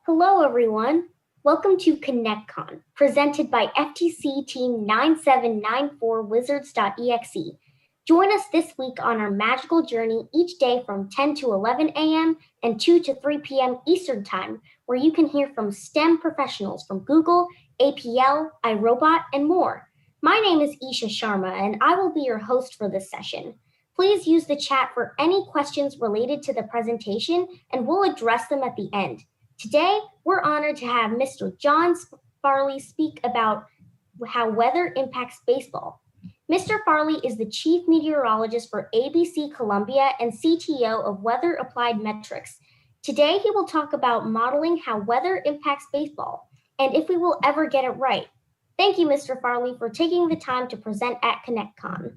Hello, everyone. Welcome to ConnectCon, presented by FTC Team 9794 Wizards.exe. Join us this week on our magical journey each day from 10 to 11 a.m. and 2 to 3 p.m. Eastern Time, where you can hear from STEM professionals from Google, APL, iRobot, and more. My name is Isha Sharma, and I will be your host for this session. Please use the chat for any questions related to the presentation, and we'll address them at the end. Today, we're honored to have Mr. John Farley speak about how weather impacts baseball. Mr. Farley is the Chief Meteorologist for ABC Columbia and CTO of Weather Applied Metrics. Today, he will talk about modeling how weather impacts baseball and if we will ever get it right. Thank you, Mr. Farley, for taking the time to present at ConnectCon.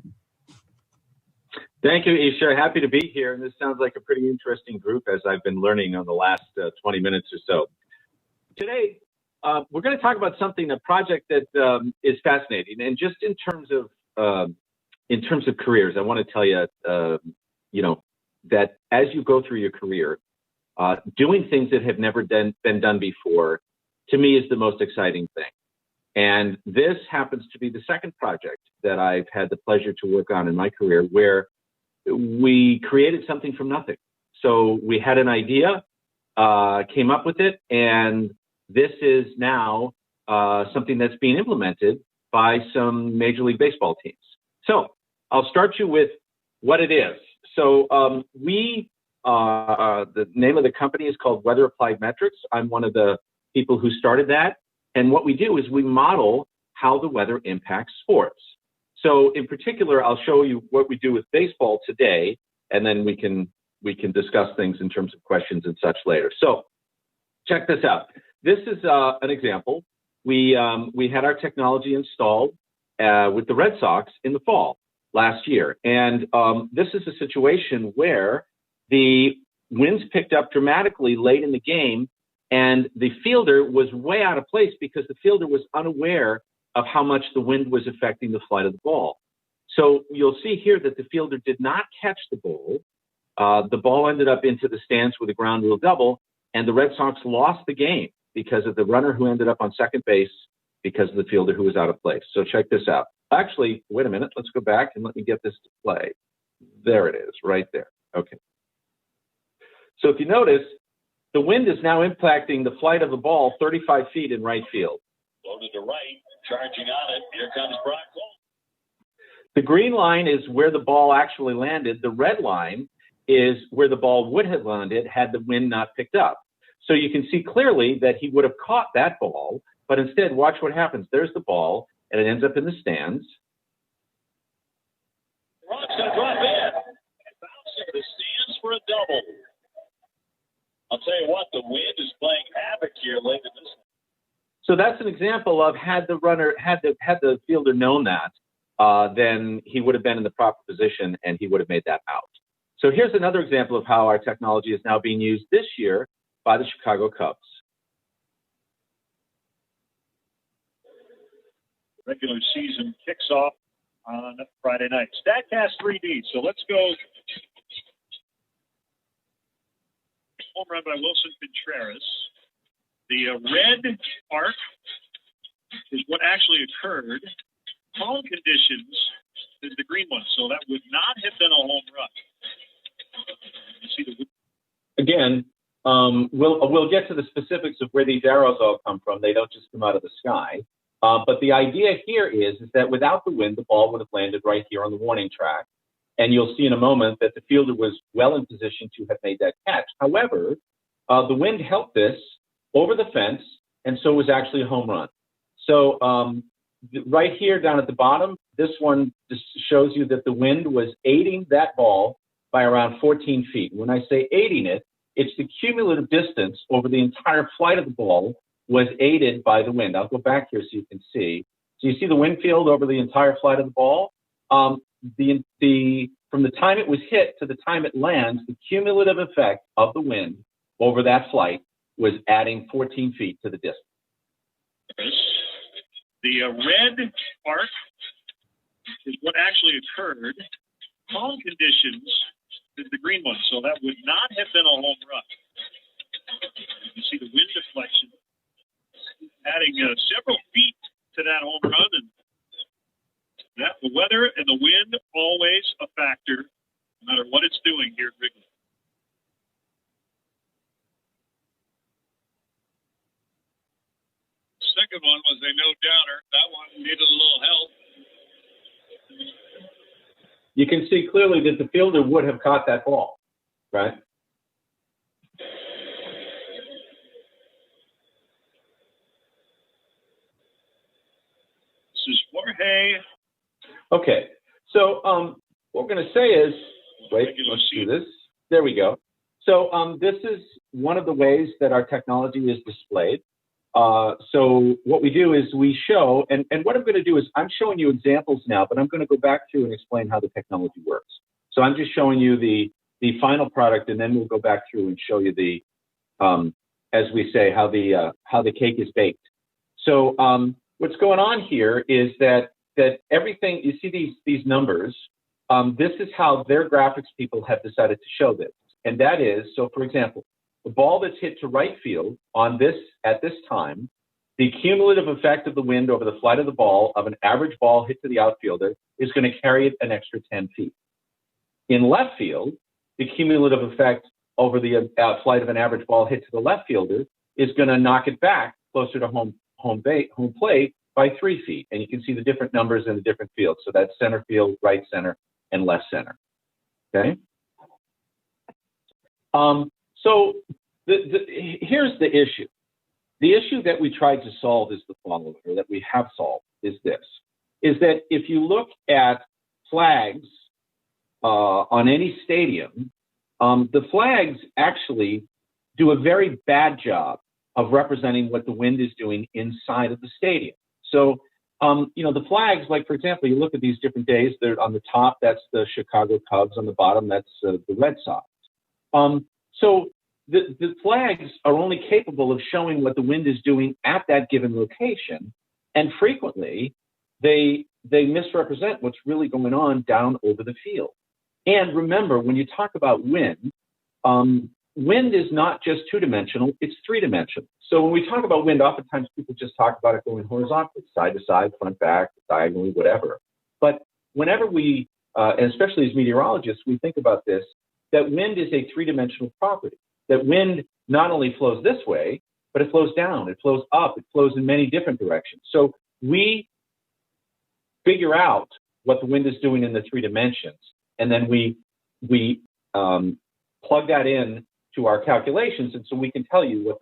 Thank you, Isha. Happy to be here. And this sounds like a pretty interesting group, as I've been learning on the last 20 minutes or so. Today, we're going to talk about a project that is fascinating. And just in terms of careers, I want to tell you, that as you go through your career, doing things that have never been done before, to me, is the most exciting thing. And this happens to be the second project that I've had the pleasure to work on in my career, where we created something from nothing. So we had an idea, came up with it, and this is now something that's being implemented by some Major League Baseball teams. So I'll start you with what it is. So the name of the company is called Weather Applied Metrics. I'm one of the people who started that. And what we do is we model how the weather impacts sports. So in particular, I'll show you what we do with baseball today, and then we can discuss things in terms of questions and such later. So check this out. This is an example. We had our technology installed with the Red Sox in the fall last year. And this is a situation where the winds picked up dramatically late in the game, and the fielder was way out of place because the fielder was unaware of how much the wind was affecting the flight of the ball. So you'll see here that the fielder did not catch the ball. The ball ended up into the stands with a ground rule double, and the Red Sox lost the game because of the runner who ended up on second base because of the fielder who was out of place. So check this out. Actually, wait a minute. Let's go back and let me get this to play. There it is, right there. Okay. So if you notice, the wind is now impacting the flight of the ball 35 feet in right field. Loaded to right, charging on it. Here comes Brock Cole. The green line is where the ball actually landed. The red line is where the ball would have landed had the wind not picked up. So you can see clearly that he would have caught that ball, but instead, watch what happens. There's the ball, and it ends up in the stands. Rock's going to drop in. Bouncing to the stands for a double. I'll tell you what, the wind is playing havoc here late in this. So that's an example of had the fielder known that, then he would have been in the proper position and he would have made that out. So here's another example of how our technology is now being used this year by the Chicago Cubs. Regular season kicks off on Friday night. StatCast 3D. So let's go. Home run by Wilson Contreras. The red arc is what actually occurred. Home conditions is the green one, so that would not have been a home run. You see the again, we'll get to the specifics of where these arrows all come from. They don't just come out of the sky. But the idea here is that without the wind, the ball would have landed right here on the warning track. And you'll see in a moment that the fielder was well in position to have made that catch. However, the wind helped this over the fence, and so it was actually a home run. So right here down at the bottom, this one just shows you that the wind was aiding that ball by around 14 feet. When I say aiding it, it's the cumulative distance over the entire flight of the ball was aided by the wind. I'll go back here so you can see. So you see the wind field over the entire flight of the ball. From the time it was hit to the time it lands, the cumulative effect of the wind over that flight was adding 14 feet to the distance. The red arc is what actually occurred. Home conditions is the green one, so that would not have been a home run. You see the wind deflection. second one was a no-doubter. That one needed a little help. You can see clearly that the fielder would have caught that ball, right? This is Jorge. Okay, so what we're going to say is, wait, let's do this. There we go. So this is one of the ways that our technology is displayed. So what we do is we show, and what I'm going to do is I'm showing you examples now, but I'm going to go back through and explain how the technology works. So I'm just showing you the final product, and then we'll go back through and show you the, as we say, how the cake is baked. So what's going on here is that everything, you see these numbers, this is how their graphics people have decided to show this. And that is, so for example, the ball that's hit to right field at this time, the cumulative effect of the wind over the flight of the ball of an average ball hit to the outfielder is going to carry it an extra 10 feet. In left field, the cumulative effect over the flight of an average ball hit to the left fielder is going to knock it back closer to home plate by 3 feet. And you can see the different numbers in the different fields. So that's center field, right center, and left center. Okay. So here's the issue. The issue that we tried to solve is the following, or that we have solved is this, is that if you look at flags on any stadium, the flags actually do a very bad job of representing what the wind is doing inside of the stadium. So, you know, the flags, like, for example, you look at these different days, they're on the top, that's the Chicago Cubs. On the bottom, that's the Red Sox. So the flags are only capable of showing what the wind is doing at that given location. And frequently, they misrepresent what's really going on down over the field. And remember, when you talk about wind, wind is not just two-dimensional, it's three-dimensional. So when we talk about wind, oftentimes people just talk about it going horizontally, side to side, front, back, diagonally, whatever. But whenever we, and especially as meteorologists, we think about this, that wind is a three-dimensional property. That wind not only flows this way, but it flows down, it flows up, it flows in many different directions. So we figure out what the wind is doing in the three dimensions, and then we plug that in to our calculations, and so we can tell you what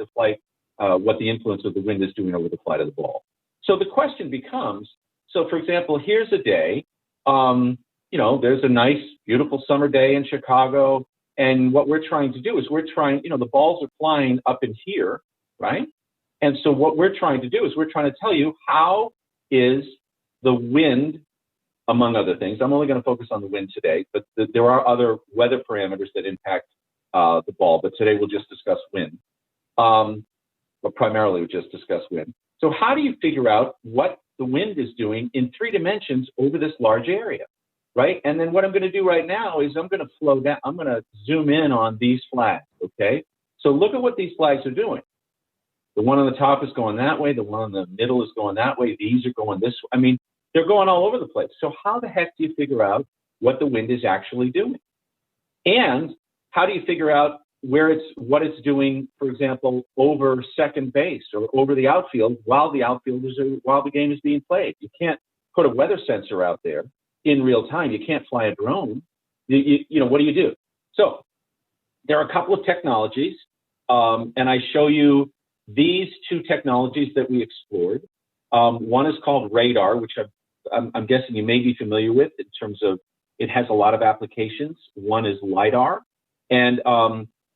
the influence of the wind is doing over the flight of the ball. So the question becomes, so for example, here's a day, you know, there's a nice, beautiful summer day in Chicago, and what we're trying to do is you know, the balls are flying up in here, right? And so what we're trying to do is we're trying to tell you how is the wind, among other things. I'm only going to focus on the wind today, but there are other weather parameters that impact the ball, but today we'll just discuss wind. But primarily we'll just discuss wind. So how do you figure out what the wind is doing in three dimensions over this large area? Right? And then what I'm going to do right now is I'm going to flow down. I'm going to zoom in on these flags. Okay. So look at what these flags are doing. The one on the top is going that way. The one in the middle is going that way. These are going this way. I mean, they're going all over the place. So how the heck do you figure out what the wind is actually doing? And how do you figure out what it's doing, for example, over second base or over the outfield while the game is being played? You can't put a weather sensor out there in real time. You can't fly a drone. You know, what do you do? So there are a couple of technologies, and I show you these two technologies that we explored. One is called radar, which I'm guessing you may be familiar with in terms of it has a lot of applications. One is LiDAR. And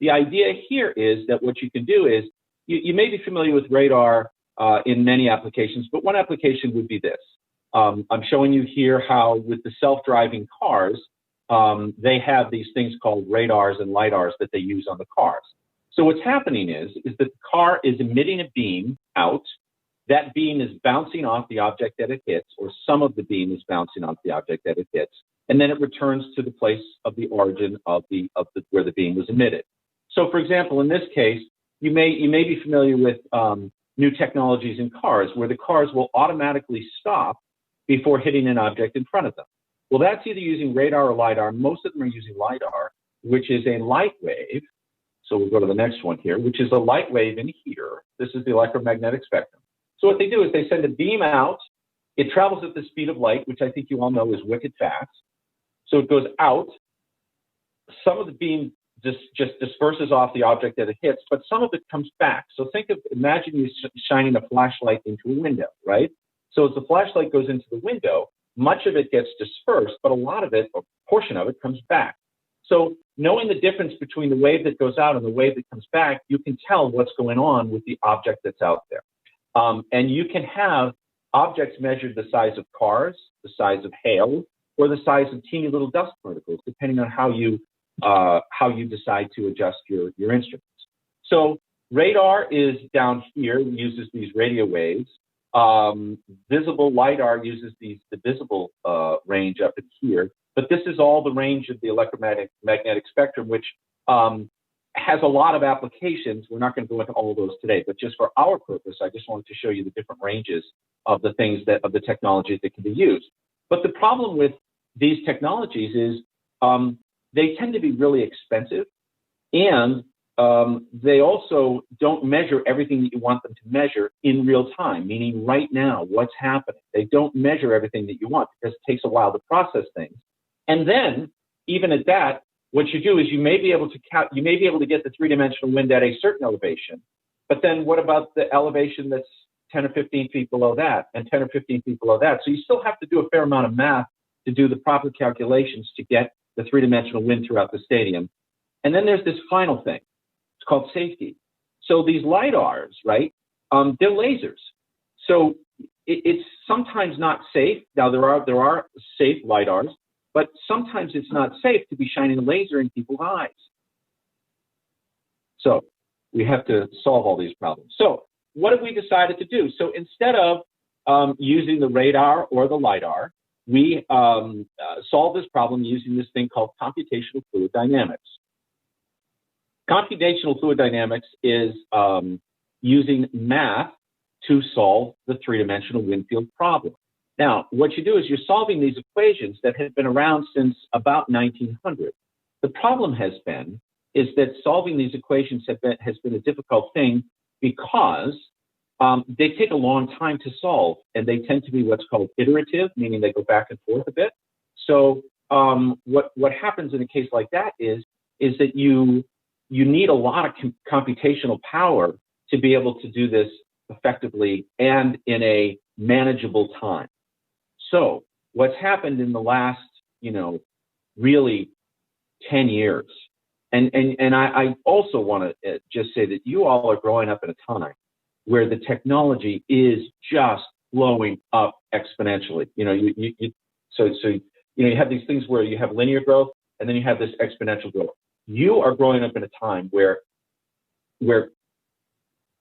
the idea here is that what you can do is, you may be familiar with radar in many applications, but one application would be this. I'm showing you here how with the self-driving cars, they have these things called radars and LiDARs that they use on the cars. So what's happening is that the car is emitting a beam out. That beam is bouncing off the object that it hits, or some of the beam is bouncing off the object that it hits, and then it returns to the place of the origin of where the beam was emitted. So, for example, in this case, you may be familiar with new technologies in cars where the cars will automatically stop before hitting an object in front of them. Well, that's either using radar or LiDAR. Most of them are using LiDAR, which is a light wave. So we'll go to the next one here, which is a light wave in here. This is the electromagnetic spectrum. So what they do is they send a beam out. It travels at the speed of light, which I think you all know is wicked fast. So it goes out. Some of the beam just disperses off the object that it hits, but some of it comes back. So imagine you shining a flashlight into a window, right? So as the flashlight goes into the window, much of it gets dispersed, but a lot of it, or portion of it, comes back. So knowing the difference between the wave that goes out and the wave that comes back, you can tell what's going on with the object that's out there. And you can have objects measured the size of cars, the size of hail, or the size of teeny little dust particles, depending on how you decide to adjust your instruments. So radar is down here, uses these radio waves. Visible LiDAR uses the visible range up in here. But this is all the range of the electromagnetic spectrum, which has a lot of applications. We're not going to go into all of those today, but just for our purpose, I just wanted to show you the different ranges of the things of the technologies that can be used. But the problem with these technologies is they tend to be really expensive, and they also don't measure everything that you want them to measure in real time, meaning right now, what's happening. They don't measure everything that you want because it takes a while to process things. And then, even at that, what you do is you may be able to get the three-dimensional wind at a certain elevation, but then what about the elevation that's 10 or 15 feet below that, and 10 or 15 feet below that? So you still have to do a fair amount of math to do the proper calculations to get the three-dimensional wind throughout the stadium. And then there's this final thing. It's called safety. So these LiDARs, right, they're lasers. So it's sometimes not safe. Now, there are safe LiDARs, but sometimes it's not safe to be shining a laser in people's eyes. So we have to solve all these problems. So what have we decided to do? So instead of using the radar or the LiDAR, we solve this problem using this thing called computational fluid dynamics. Computational fluid dynamics is using math to solve the three-dimensional wind field problem. Now, what you do is you're solving these equations that have been around since about 1900. The problem has been is that solving these equations has been a difficult thing because they take a long time to solve, and they tend to be what's called iterative, meaning they go back and forth a bit. So what happens in a case like that is that you need a lot of computational power to be able to do this effectively and in a manageable time. So what's happened in the last, really 10 years, and I also want to just say that you all are growing up in a time where the technology is just blowing up exponentially. So you have these things where you have linear growth, and then you have this exponential growth. You are growing up in a time where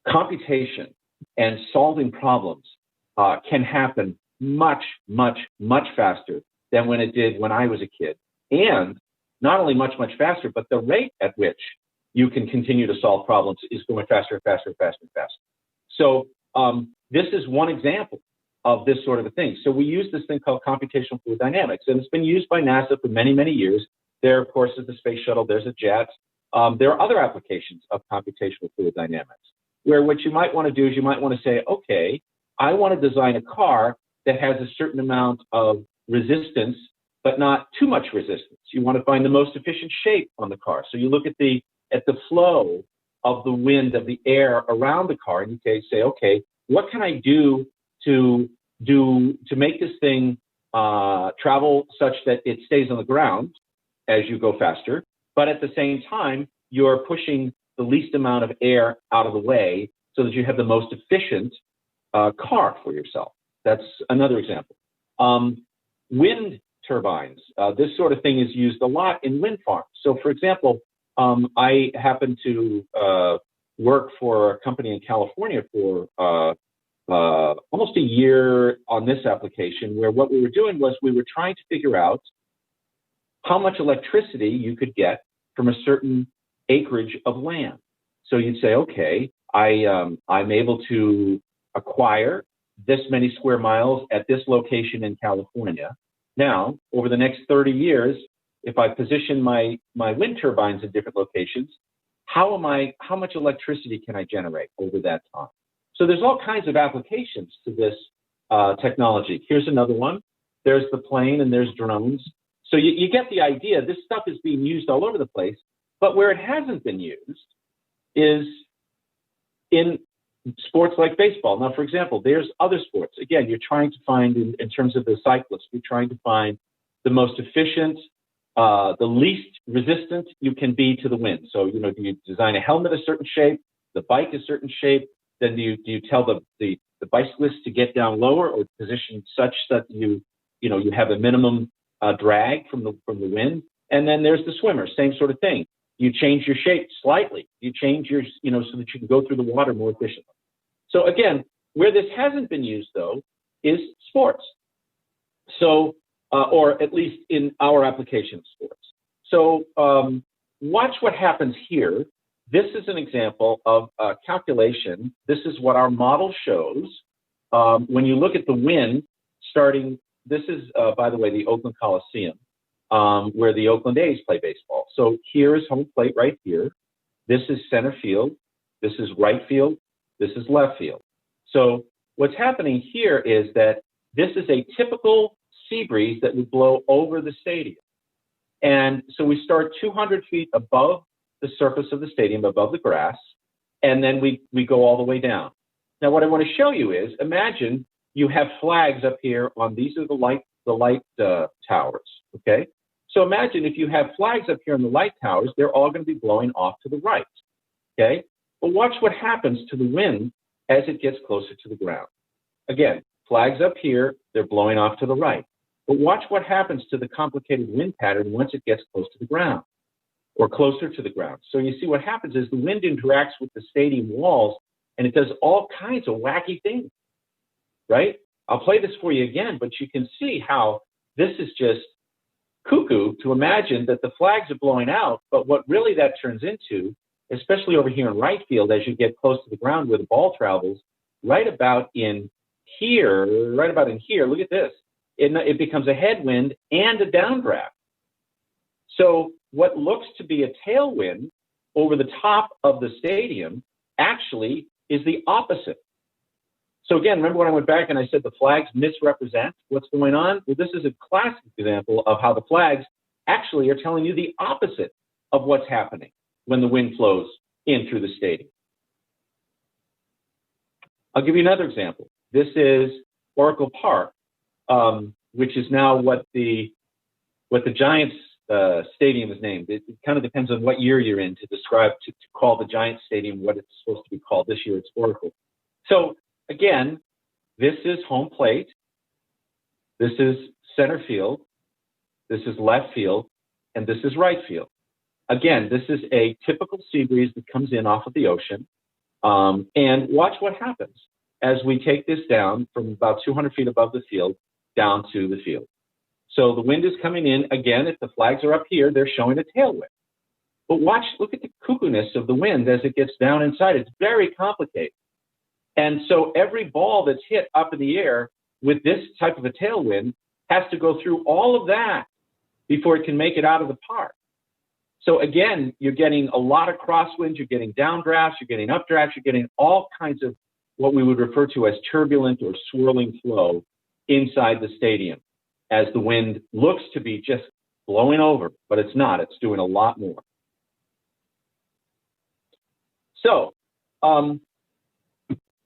computation and solving problems can happen much, much, much faster than when it did when I was a kid. And not only much, much faster, but the rate at which you can continue to solve problems is going faster and faster and faster and faster. So this is one example of this sort of a thing. So we use this thing called computational fluid dynamics, and it's been used by NASA for many, many years. There, of course, is the space shuttle. There's a jet. There are other applications of computational fluid dynamics, where what you might want to do is you might want to say, okay, I want to design a car that has a certain amount of resistance, but not too much resistance. You want to find the most efficient shape on the car. So you look at the flow of the wind, of the air around the car, and you can say, okay, what can I do to make this thing travel such that it stays on the ground as you go faster, but at the same time, you're pushing the least amount of air out of the way so that you have the most efficient car for yourself. That's another example. Wind turbines. This sort of thing is used a lot in wind farms. So, for example, I happen to work for a company in California for almost a year on this application, where what we were doing was we were trying to figure out how much electricity you could get from a certain acreage of land. So you'd say, okay, I'm able to acquire this many square miles at this location in California. Now, over the next 30 years, if I position my wind turbines in different locations, how much electricity can I generate over that time? So there's all kinds of applications to this technology. Here's another one. There's the plane and there's drones. So you get the idea. This stuff is being used all over the place, but where it hasn't been used is in sports like baseball. Now, for example, there's other sports. Again, you're trying to find, in terms of the cyclist, you're trying to find the most efficient, the least resistant you can be to the wind. So, do you design a helmet a certain shape, the bike a certain shape? Then do you tell the bicyclist to get down lower or position such that you have a minimum drag from the wind? And then there's the swimmer, same sort of thing. You change your shape slightly. You change your, so that you can go through the water more efficiently. So again, where this hasn't been used though is sports. So, or at least in our application of sports. So watch what happens here. This is an example of a calculation. This is what our model shows. When you look at the wind starting, this is, by the way, the Oakland Coliseum, where the Oakland A's play baseball. So here is home plate right here. This is center field. This is right field. This is left field. So what's happening here is that this is a typical sea breeze that would blow over the stadium. And so we start 200 feet above the surface of the stadium, above the grass, and then we go all the way down. Now, what I want to show you is, imagine you have flags up here on, these are the light towers, okay? So imagine if you have flags up here on the light towers, they're all going to be blowing off to the right, okay? But watch what happens to the wind as it gets closer to the ground. Again, flags up here, they're blowing off to the right. But watch what happens to the complicated wind pattern once it gets close to the ground or closer to the ground. So you see what happens is the wind interacts with the stadium walls and it does all kinds of wacky things, right? I'll play this for you again, but you can see how this is just cuckoo to imagine that the flags are blowing out, but what really that turns into, especially over here in right field, as you get close to the ground where the ball travels, right about in here, look at this. It becomes a headwind and a downdraft. So what looks to be a tailwind over the top of the stadium actually is the opposite. So again, remember when I went back and I said the flags misrepresent what's going on? Well, this is a classic example of how the flags actually are telling you the opposite of what's happening when the wind flows in through the stadium. I'll give you another example. This is Oracle Park, which is now what the Giants stadium is named. It kind of depends on what year you're in to describe, to call the Giants stadium what it's supposed to be called. This year it's Oracle. So again, this is home plate. This is center field. This is left field. And this is right field. Again, this is a typical sea breeze that comes in off of the ocean. And watch what happens as we take this down from about 200 feet above the field down to the field. So the wind is coming in. Again, if the flags are up here, they're showing a tailwind. But look at the cuckoo-ness of the wind as it gets down inside. It's very complicated. And so every ball that's hit up in the air with this type of a tailwind has to go through all of that before it can make it out of the park. So again, you're getting a lot of crosswinds, you're getting downdrafts, you're getting updrafts, you're getting all kinds of what we would refer to as turbulent or swirling flow inside the stadium as the wind looks to be just blowing over, but it's not. It's doing a lot more. So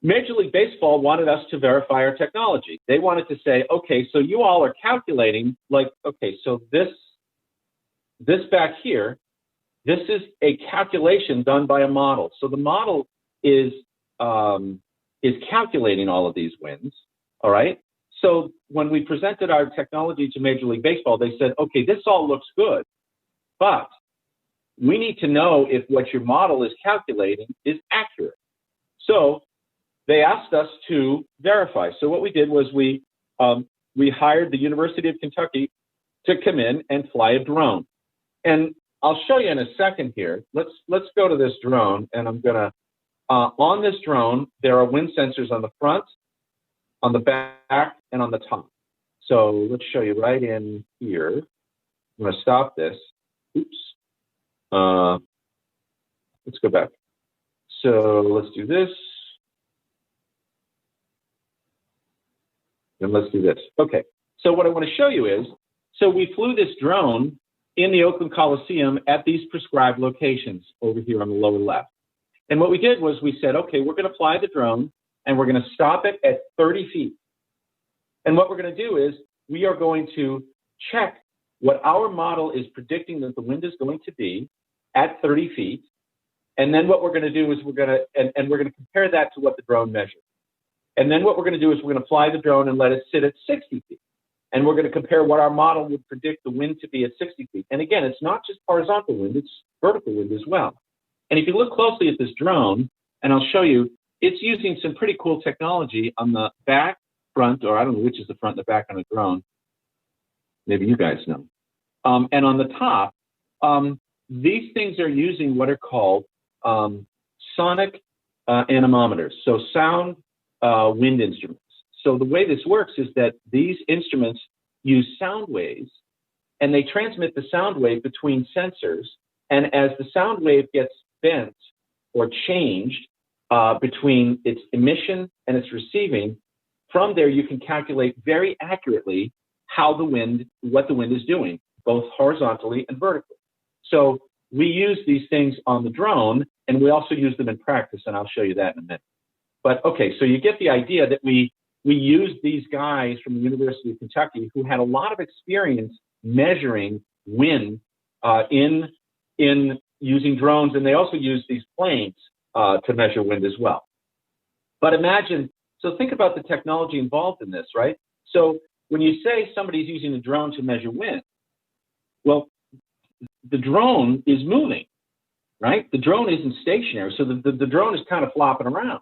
Major League Baseball wanted us to verify our technology. They wanted to say, okay, so you all are calculating, like, okay, so this back here, this is a calculation done by a model. So the model is calculating all of these winds, all right? So when we presented our technology to Major League Baseball, they said, okay, this all looks good, but we need to know if what your model is calculating is accurate. So they asked us to verify. So what we did was we hired the University of Kentucky to come in and fly a drone. And I'll show you in a second here. Let's go to this drone, and I'm gonna on this drone there are wind sensors on the front, on the back, and on the top. So let's show you right in here. I'm gonna stop this. Oops. Let's go back. So let's do this. And let's do this. Okay, so what I want to show you is, so we flew this drone in the Oakland Coliseum at these prescribed locations over here on the lower left. And what we did was we said, okay, we're going to fly the drone and we're going to stop it at 30 feet. And what we're going to do is we are going to check what our model is predicting that the wind is going to be at 30 feet. And then what we're going to do is we're going to compare that to what the drone measured. And then what we're going to do is we're going to fly the drone and let it sit at 60 feet. And we're going to compare what our model would predict the wind to be at 60 feet. And again, it's not just horizontal wind, it's vertical wind as well. And if you look closely at this drone, and I'll show you, it's using some pretty cool technology on the back, front, or I don't know which is the front and the back on a drone. Maybe you guys know. And on the top, these things are using what are called sonic anemometers, so sound wind instruments. So the way this works is that these instruments use sound waves, and they transmit the sound wave between sensors. And as the sound wave gets bent or changed between its emission and its receiving, from there you can calculate very accurately how what the wind is doing, both horizontally and vertically. So we use these things on the drone, and we also use them in practice, and I'll show you that in a minute. But okay, so you get the idea that we used these guys from the University of Kentucky who had a lot of experience measuring wind in using drones, and they also use these planes to measure wind as well. But imagine, so think about the technology involved in this, right? So when you say somebody's using a drone to measure wind, well, the drone is moving, right? The drone isn't stationary, so the drone is kind of flopping around.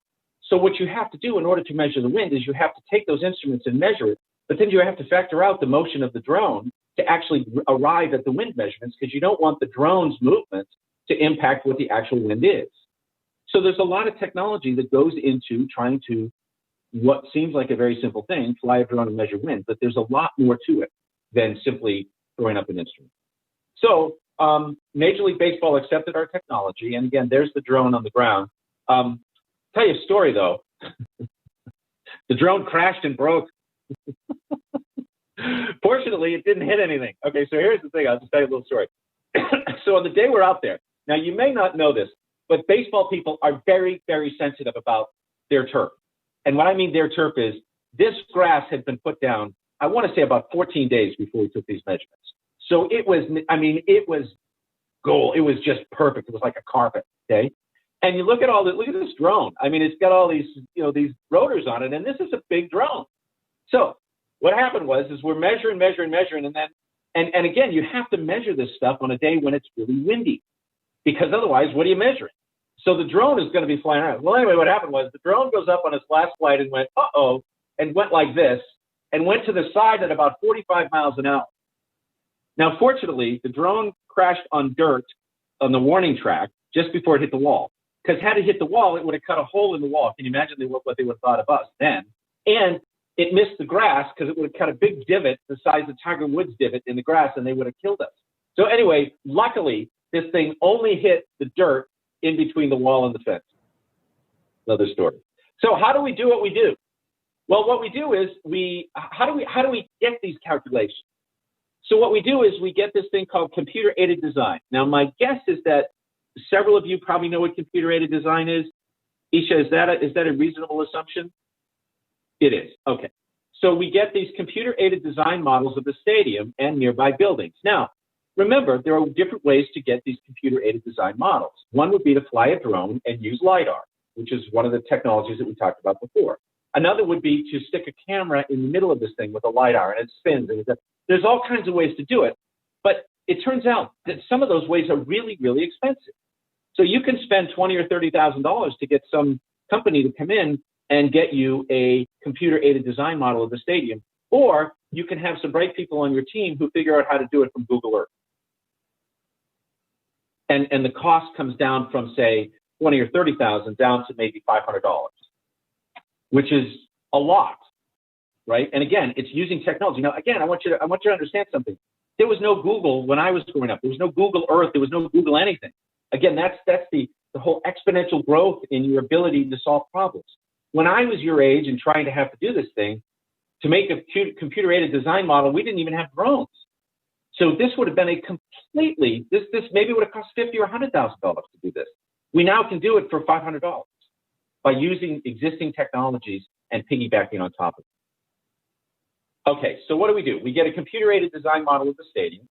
So what you have to do in order to measure the wind is you have to take those instruments and measure it, but then you have to factor out the motion of the drone to actually arrive at the wind measurements, because you don't want the drone's movement to impact what the actual wind is. So there's a lot of technology that goes into trying to, what seems like a very simple thing, fly a drone and measure wind, but there's a lot more to it than simply throwing up an instrument. So Major League Baseball accepted our technology, and again, there's the drone on the ground. Tell you a story though. The drone crashed and broke. Fortunately, it didn't hit anything. Okay, so here's the thing. I'll just tell you a little story. So on the day we're out there, now you may not know this, but baseball people are very, very sensitive about their turf. And what I mean their turf is this grass had been put down, I want to say about 14 days before we took these measurements. So it was, I mean, it was gold. It was just perfect. It was like a carpet, okay? And you look at this drone. I mean, it's got all these, these rotors on it, and this is a big drone. So what happened is we're measuring, and then, and again, you have to measure this stuff on a day when it's really windy, because otherwise, what are you measuring? So the drone is going to be flying around. Well, anyway, what happened was the drone goes up on its last flight and went, uh-oh, and went like this, and went to the side at about 45 miles an hour. Now, fortunately, the drone crashed on dirt on the warning track just before it hit the wall. Because had it hit the wall, it would have cut a hole in the wall. Can you imagine what they would have thought of us then? And it missed the grass because it would have cut a big divot the size of Tiger Woods' divot in the grass, and they would have killed us. So anyway, luckily, this thing only hit the dirt in between the wall and the fence. Another story. So how do we do what we do? Well, what we do is how do we get these calculations? So what we do is we get this thing called computer-aided design. Now, my guess is that several of you probably know what computer-aided design is. Isha, is that a reasonable assumption? It is. Okay. So we get these computer-aided design models of the stadium and nearby buildings. Now, remember, there are different ways to get these computer-aided design models. One would be to fly a drone and use LiDAR, which is one of the technologies that we talked about before. Another would be to stick a camera in the middle of this thing with a LiDAR, and it spins. And there's all kinds of ways to do it, but it turns out that some of those ways are really, really expensive. So you can spend $20,000 or $30,000 to get some company to come in and get you a computer-aided design model of the stadium, or you can have some bright people on your team who figure out how to do it from Google Earth. And the cost comes down from, say, $20,000 or $30,000 down to maybe $500, which is a lot, right? And again, it's using technology. Now, again, I want you to understand something. There was no Google when I was growing up. There was no Google Earth. There was no Google anything. Again, that's the whole exponential growth in your ability to solve problems. When I was your age and trying to have to do this thing, to make a computer-aided design model, we didn't even have drones. So this would have been a completely, this maybe would have cost $50,000 or $100,000 to do this. We now can do it for $500 by using existing technologies and piggybacking on top of it. Okay, so what do? We get a computer-aided design model of the stadium,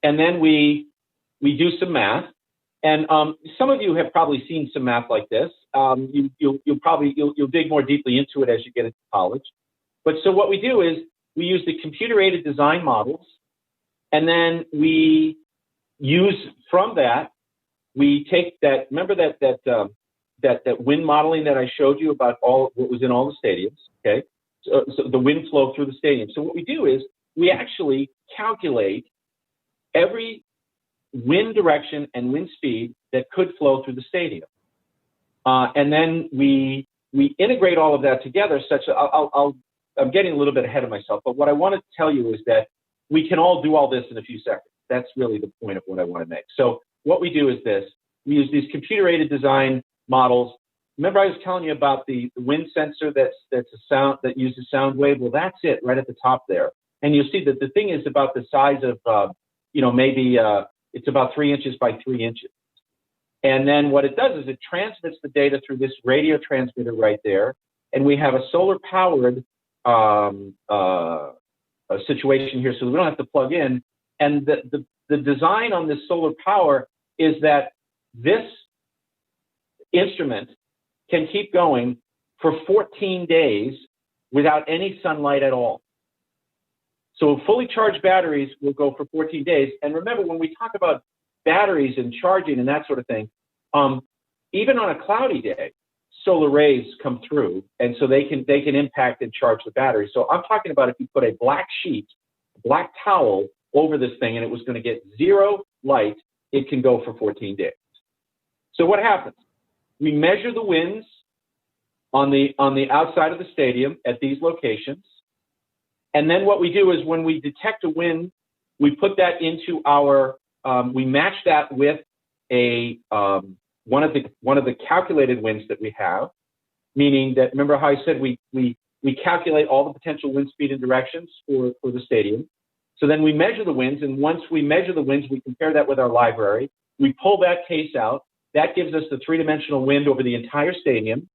and then we do some math. And some of you have probably seen some math like this. You'll dig more deeply into it as you get into college. But so what we do is we use the computer-aided design models, and then we use from that, we take that, remember that wind modeling that I showed you about what was in all the stadiums, okay? So the wind flow through the stadium. So what we do is we actually calculate every wind direction and wind speed that could flow through the stadium. And then we integrate all of that together such that I'm getting a little bit ahead of myself, but what I want to tell you is that we can all do all this in a few seconds. That's really the point of what I want to make. So what we do is this. We use these computer-aided design models. Remember I was telling you about the wind sensor that's a sound that uses sound wave? Well, that's it right at the top there. And you'll see that the thing is about the size of, maybe it's about 3 inches by 3 inches. And then what it does is it transmits the data through this radio transmitter right there. And we have a solar-powered situation here, so we don't have to plug in. And the design on this solar power is that this instrument can keep going for 14 days without any sunlight at all. So fully charged batteries will go for 14 days. And remember, when we talk about batteries and charging and that sort of thing, even on a cloudy day, solar rays come through, and so they can impact and charge the battery. So I'm talking about if you put a black sheet, black towel over this thing, and it was going to get zero light, it can go for 14 days. So what happens? We measure the winds on the outside of the stadium at these locations, and then what we do is when we detect a wind, we put that into our we match that with a one of the calculated winds that we have, meaning that, remember how I said we calculate all the potential wind speed and directions for the stadium. So then we measure the winds, and once we measure the winds, we compare that with our library. We pull that case out. That gives us the three-dimensional wind over the entire stadium,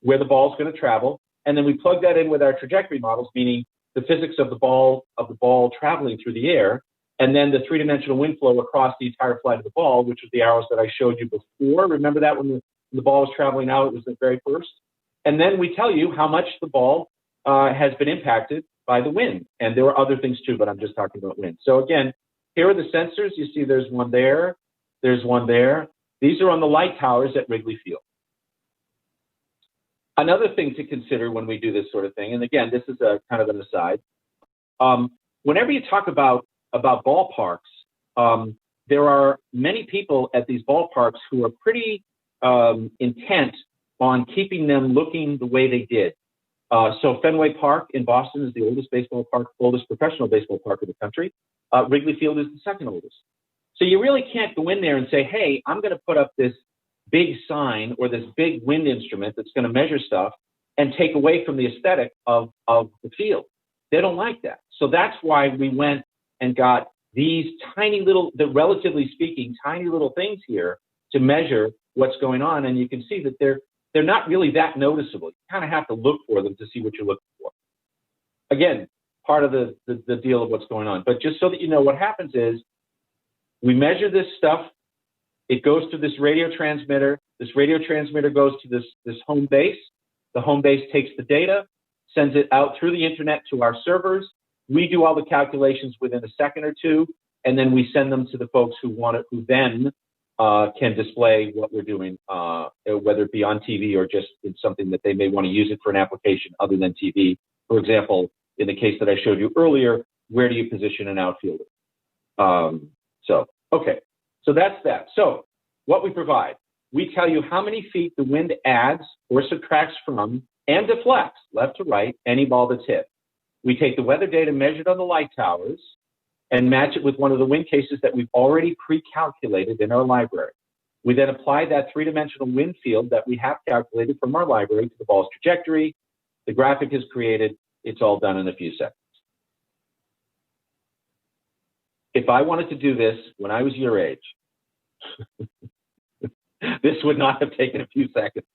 where the ball is going to travel, and then we plug that in with our trajectory models, meaning the physics of the ball traveling through the air, and then the three-dimensional wind flow across the entire flight of the ball, which was the arrows that I showed you before. Remember that when the ball was traveling out, it was the very first. And then we tell you how much the ball has been impacted by the wind. And there were other things too, but I'm just talking about wind. So again, here are the sensors. You see there's one there. There's one there. These are on the light towers at Wrigley Field. Another thing to consider when we do this sort of thing, and again, this is a kind of an aside, whenever you talk about ballparks, there are many people at these ballparks who are pretty intent on keeping them looking the way they did. So Fenway Park in Boston is the oldest baseball park, oldest professional baseball park in the country. Wrigley Field is the second oldest. So you really can't go in there and say, hey, I'm going to put up this big sign or this big wind instrument that's going to measure stuff and take away from the aesthetic of the field. They don't like that. So that's why we went and got these tiny little, relatively speaking, tiny little things here to measure what's going on. And you can see that they're not really that noticeable. You kind of have to look for them to see what you're looking for. Again, part of the deal of what's going on. But just so that you know, what happens is we measure this stuff. It goes to this radio transmitter. This radio transmitter goes to this home base. The home base takes the data, sends it out through the internet to our servers. We do all the calculations within a second or two, and then we send them to the folks who want it, who then can display what we're doing, whether it be on TV or just in something that they may want to use it for an application other than TV. For example, in the case that I showed you earlier, where do you position an outfielder? Okay, so that's that. So what we provide, we tell you how many feet the wind adds or subtracts from and deflects left to right any ball that's hit. We take the weather data measured on the light towers and match it with one of the wind cases that we've already pre-calculated in our library. We then apply that three-dimensional wind field that we have calculated from our library to the ball's trajectory. The graphic is created, it's all done in a few seconds. If I wanted to do this when I was your age, this would not have taken a few seconds.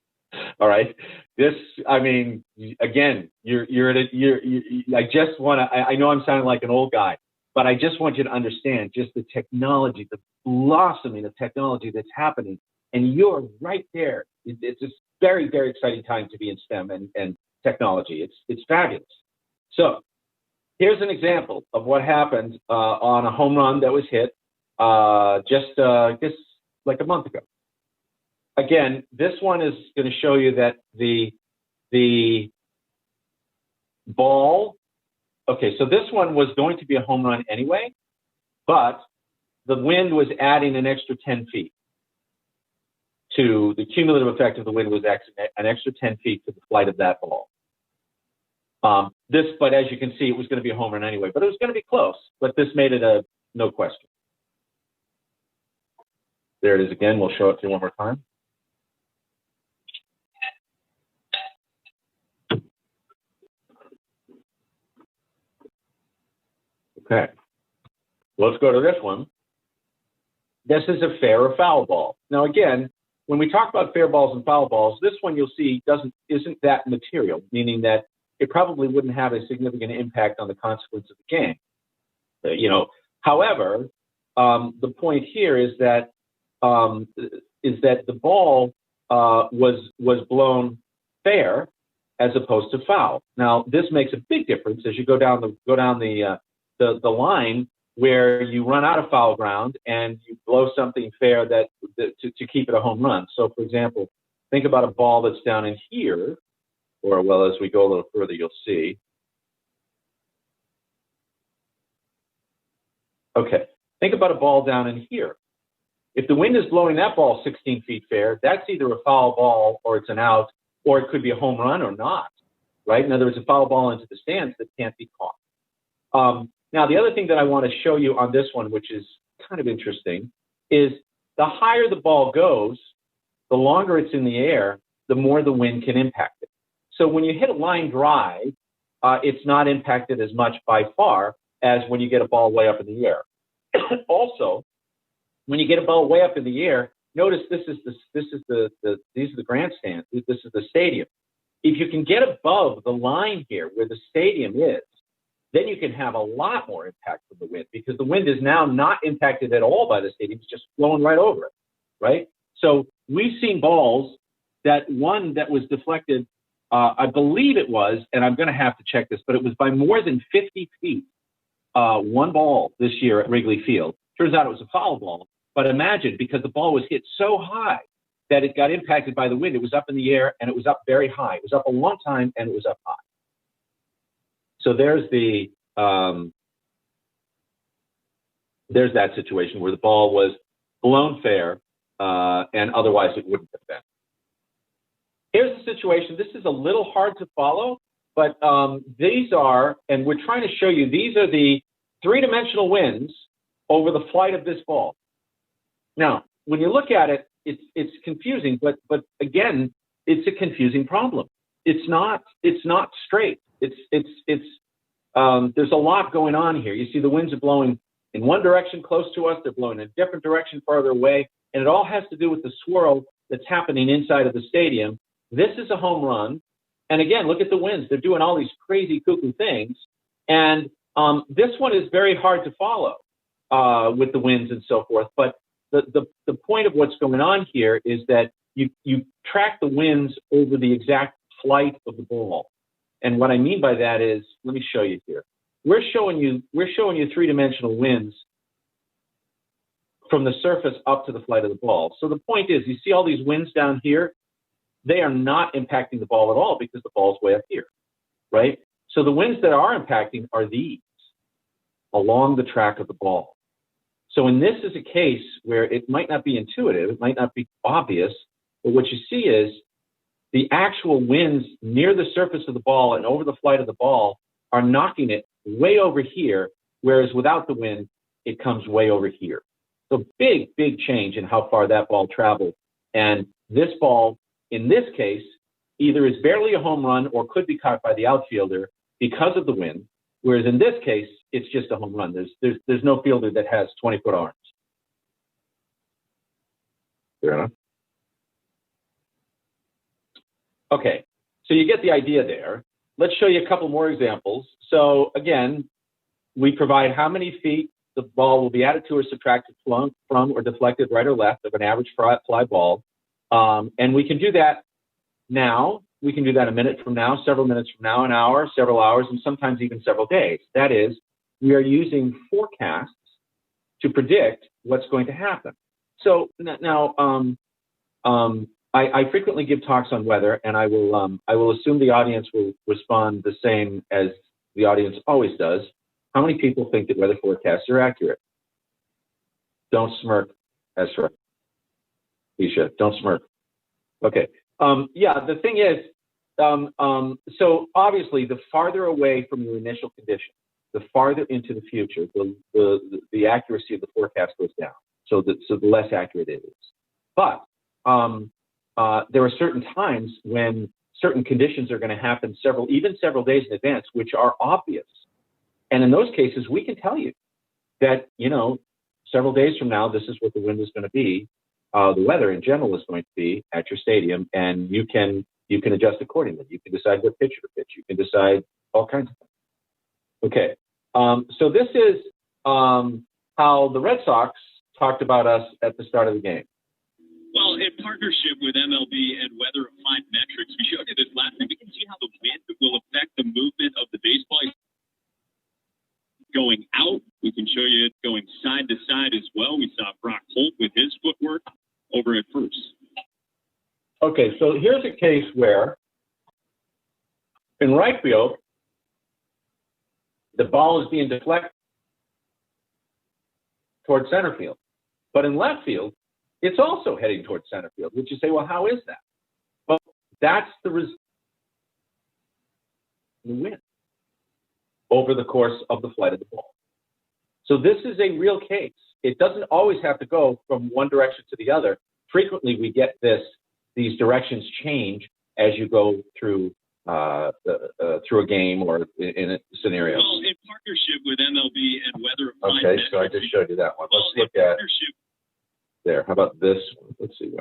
All right. This, I mean, again, I just want to, I know I'm sounding like an old guy, but I just want you to understand just the technology, the blossoming of technology that's happening. And you're right there. It's a very, very exciting time to be in STEM and technology. It's fabulous. So here's an example of what happened on a home run that was hit just like a month ago. Again, this one is going to show you that the ball, okay, so this one was going to be a home run anyway, but the wind was adding an extra 10 feet to the cumulative effect of the wind was an extra 10 feet to the flight of that ball. But as you can see, it was going to be a home run anyway, but it was going to be close, but this made it a no question. There it is again. We'll show it to you one more time. Okay, let's go to this one. This is a fair or foul ball. Now, again, when we talk about fair balls and foul balls, this one you'll see isn't that material, meaning that it probably wouldn't have a significant impact on the consequence of the game. However, the point here is that the ball was blown fair as opposed to foul. Now, this makes a big difference as you go down the line where you run out of foul ground and you blow something fair to keep it a home run. So, for example, think about a ball that's down in here, or well, as we go a little further, you'll see. Okay, think about a ball down in here. If the wind is blowing that ball 16 feet fair, that's either a foul ball or it's an out, or it could be a home run or not, right? In other words, a foul ball into the stands that can't be caught. Now, the other thing that I want to show you on this one, which is kind of interesting, is the higher the ball goes, the longer it's in the air, the more the wind can impact it. So when you hit a line drive, it's not impacted as much by far as when you get a ball way up in the air. Also, when you get a ball way up in the air, notice these are the grandstands. This is the stadium. If you can get above the line here where the stadium is, then you can have a lot more impact from the wind, because the wind is now not impacted at all by the stadium. It's just blowing right over it, right? So we've seen balls that was deflected, I believe it was, and I'm going to have to check this, but it was by more than 50 feet, one ball this year at Wrigley Field. Turns out it was a foul ball, but imagine, because the ball was hit so high that it got impacted by the wind, it was up in the air and it was up very high. It was up a long time and it was up high. So there's that situation where the ball was blown fair and otherwise it wouldn't have been. Here's the situation. This is a little hard to follow, but these are, and we're trying to show you, these are the three-dimensional winds over the flight of this ball. Now, when you look at it, it's confusing, but again, it's a confusing problem. It's not straight. There's a lot going on here. You see the winds are blowing in one direction close to us, they're blowing in a different direction farther away, and it all has to do with the swirl that's happening inside of the stadium. This is a home run, and again, look at the winds. They're doing all these crazy cuckoo things, and this one is very hard to follow with the winds and so forth, but the point of what's going on here is that you track the winds over the exact flight of the ball. And what I mean by that is, let me show you here. We're showing you three-dimensional winds from the surface up to the flight of the ball. So the point is, you see all these winds down here? They are not impacting the ball at all because the ball's way up here, right? So the winds that are impacting are these along the track of the ball. So in this is a case where it might not be intuitive, it might not be obvious, but what you see is the actual winds near the surface of the ball and over the flight of the ball are knocking it way over here, whereas without the wind, it comes way over here. So big, big change in how far that ball traveled. And this ball, in this case, either is barely a home run or could be caught by the outfielder, because of the wind, whereas in this case, it's just a home run. There's no fielder that has 20-foot arms. Fair enough. Okay, so you get the idea there. Let's show you a couple more examples. So again, we provide how many feet the ball will be added to or subtracted from or deflected right or left of an average fly ball. And we can do that now. We can do that a minute from now, several minutes from now, an hour, several hours, and sometimes even several days. That is, we are using forecasts to predict what's going to happen. So now, I frequently give talks on weather, and I will assume the audience will respond the same as the audience always does. How many people think that weather forecasts are accurate? Don't smirk, Ezra. Isha, don't smirk. Okay. Yeah, the thing is, so obviously, the farther away from your initial condition, the farther into the future, the accuracy of the forecast goes down. So the less accurate it is. But there are certain times when certain conditions are going to happen even several days in advance, which are obvious. And in those cases, we can tell you that, several days from now, this is what the wind is going to be. The weather in general is going to be at your stadium, and you can adjust accordingly. You can decide what pitcher to pitch. You can decide all kinds of things. Okay, so this is how the Red Sox talked about us at the start of the game. Well, in partnership with MLB and Weather Applied Metrics, we showed you this last night. We can see how the wind will affect the movement of the baseball. Going out, we can show you it going side to side as well. We saw Brock Holt with his footwork over at first. Okay, so here's a case where in right field, the ball is being deflected towards center field. But in left field, it's also heading towards center field, which you say, well, how is that? Well, that's the result of the wind over the course of the flight of the ball. So this is a real case. It doesn't always have to go from one direction to the other. Frequently, we get these directions change as you go through through a game or in a scenario. Well, in partnership with MLB and Weather Applied Okay, so I just showed you that one. Let's look at there. How about this one? Let's see.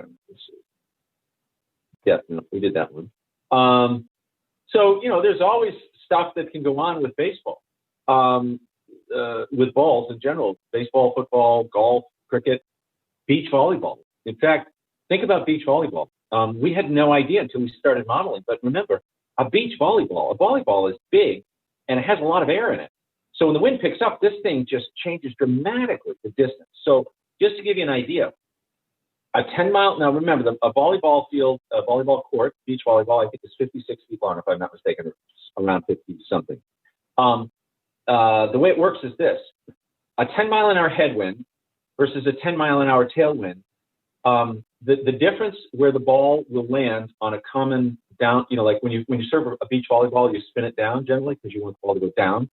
Yeah, no, we did that one. So, there's always stuff that can go on with baseball, with balls in general, baseball, football, golf, cricket, beach volleyball. In fact, think about beach volleyball. We had no idea until we started modeling, but remember, a volleyball is big and it has a lot of air in it. So when the wind picks up, this thing just changes dramatically the distance. So just to give you an idea, a 10-mile, now remember, a volleyball field, a volleyball court, beach volleyball, I think is 56 feet long, if I'm not mistaken, around 50 something. The way it works is this: a 10-mile-an-hour headwind versus a 10-mile-an-hour tailwind. The difference where the ball will land on a common down, like when you serve a beach volleyball, you spin it down generally because you want the ball to go down.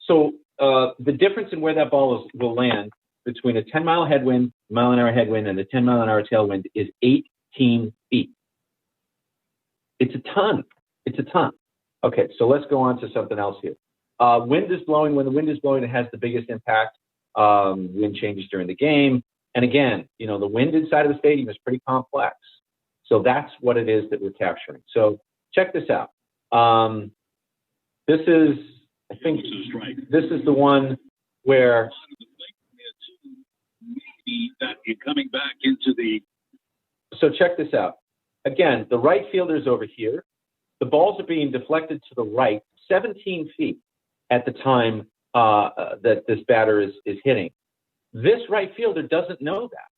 So the difference in where that ball will land between a 10-mile headwind, mile-an-hour headwind, and a 10-mile-an-hour tailwind is 18 feet. It's a ton. It's a ton. Okay, so let's go on to something else here. Wind is blowing. When the wind is blowing, it has the biggest impact. Wind changes during the game. And again, the wind inside of the stadium is pretty complex. So that's what it is that we're capturing. So check this out. This is, I think, this is the one where that you're coming back into the. So check this out. Again, the right fielder's over here. The balls are being deflected to the right 17 feet at the time that this batter is hitting. This right fielder doesn't know that.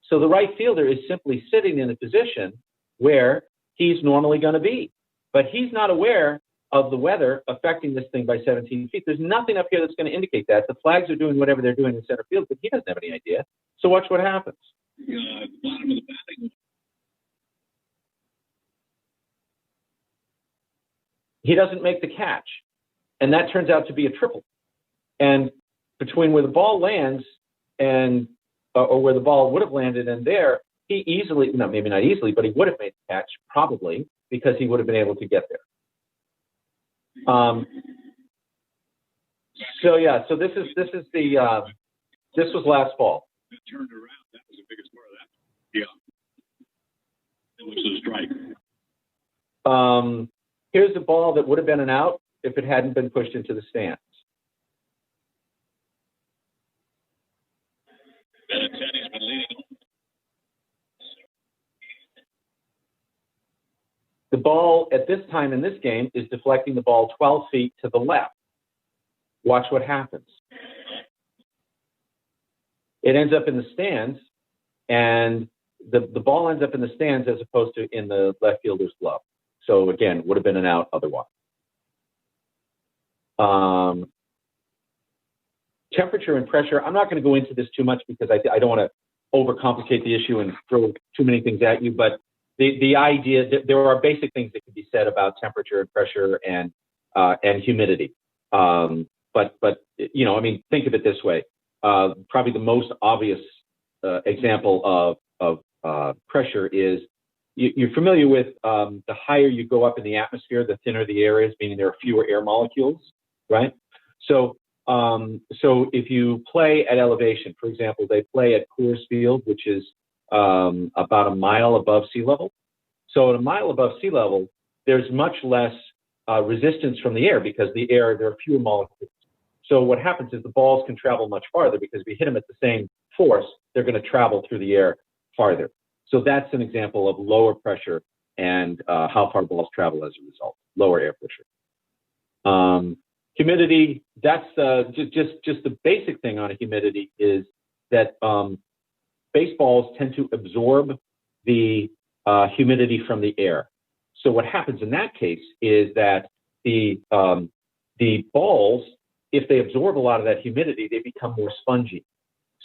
So the right fielder is simply sitting in a position where he's normally going to be. But he's not aware of the weather affecting this thing by 17 feet. There's nothing up here that's going to indicate that. The flags are doing whatever they're doing in center field, but he doesn't have any idea. So watch what happens. Bottom of the batting. He doesn't make the catch. And that turns out to be a triple. And between where the ball lands and or where the ball would have landed and there, he easily, no, maybe not easily, but he would have made the catch probably because he would have been able to get there. So yeah, so this is the this was last fall. It turned around. That was the biggest part of that. Yeah. It was a strike. Here's the ball that would have been an out if it hadn't been pushed into the stands. Benintendi's been leading. The ball at this time in this game is deflecting the ball 12 feet to the left. Watch what happens. It ends up in the stands, and the ball ends up in the stands as opposed to in the left fielder's glove. So again, would have been an out otherwise. Temperature and pressure. I'm not going to go into this too much because I don't want to overcomplicate the issue and throw too many things at you, but the idea that there are basic things that can be said about temperature and pressure and humidity. But you know, I mean, think of it this way. Probably the most obvious example of pressure is you're familiar with the higher you go up in the atmosphere, the thinner the air is, meaning there are fewer air molecules, right? So if you play at elevation, for example, they play at Coors Field, which is about a mile above sea level. So at a mile above sea level, there's much less resistance from the air because there are fewer molecules. So what happens is the balls can travel much farther because if you hit them at the same force, they're going to travel through the air farther. So that's an example of lower pressure and how far balls travel as a result, lower air pressure. Humidity, that's just the basic thing on a humidity is that baseballs tend to absorb the humidity from the air. So what happens in that case is that the balls, if they absorb a lot of that humidity, they become more spongy.